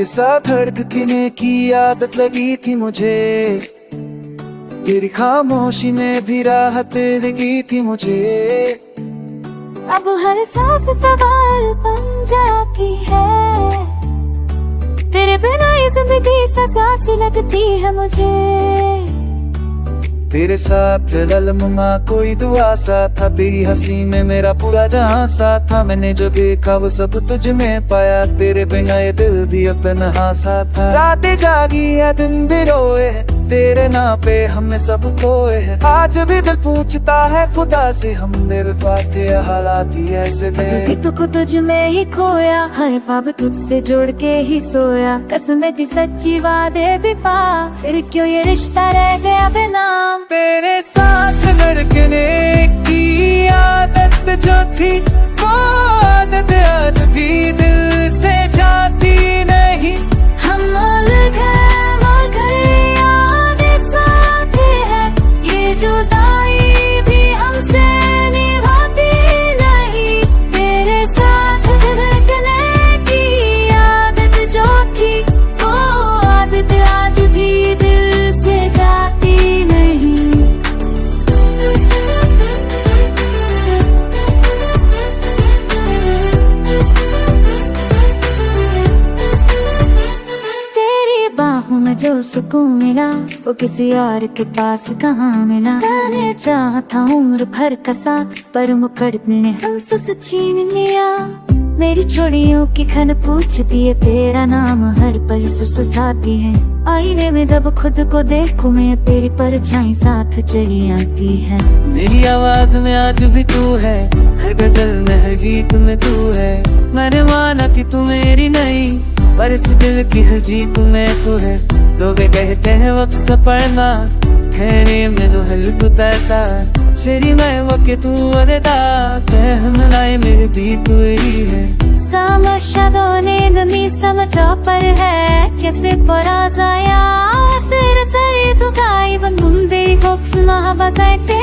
साथ धड़कने की आदत लगी थी मुझे, तेरी खामोशी में भी राहत लगी थी मुझे। अब हर सांस सवाल बन जाती है, तेरे बिना ये जिंदगी सजा सी लगती है मुझे। तेरे साथ ललमुमा कोई दुआ सा था, तेरी हंसी में मेरा पूरा जहां सा था। मैंने जो देखा वो सब तुझ में पाया, तेरे बिना ये दिल भी अब तन्हा सा था। रातें जागी है दिन भी रोए, तेरे नाम पे हमने सब खोए हैं। आज भी दिल पूछता है खुदा से, हम बेवफा थे हालात ही ऐसे थे। तुझको तुझ में ही खोया, हर ख्वाब तुझसे जोड़ के ही सोया। कसमें थी सच्ची वादे भी पा, फिर क्यों ये रिश्ता रह गया बेनाम। तेरे साथ धड़कने की आदत जो थी, वो आदत आज भी दिल से जाती नहीं। हम अलग हैं मगर यादें साथ हैं, ये जुदाई भी हमसे निभाती नहीं। तेरे साथ धड़कने की आदत जो थी, वो आदत आज भी दिल से जाती नहीं। बाहों में जो सुकून मिला, वो किसी और के पास कहाँ मिला। मैंने चाहा था उम्र भर का साथ, पर मुकद्दर ने हमसे छीन लिया। मेरी चोड़ियों की खन पूछती है, तेरा नाम हर पल सुसाती है। आईने में जब खुद को देखूं मैं, तेरी परछाई साथ चली आती है। मेरी आवाज में आज भी तू है, हर गजल में हर गीत में तू है। मैंने माना कि तू मेरी नहीं, पर इस दिल की हर जीत में तू है। लोग कहते हैं वक्त सपना, ठहरे में तो हल तू तैरता। शेरी मैं वक्त तू अरेदा, कह मिलाए मेरी दी तू ही है। नी समझो पर है कैसे पराजया, सिर सरी तू गाई बंदे को सुना बजाते।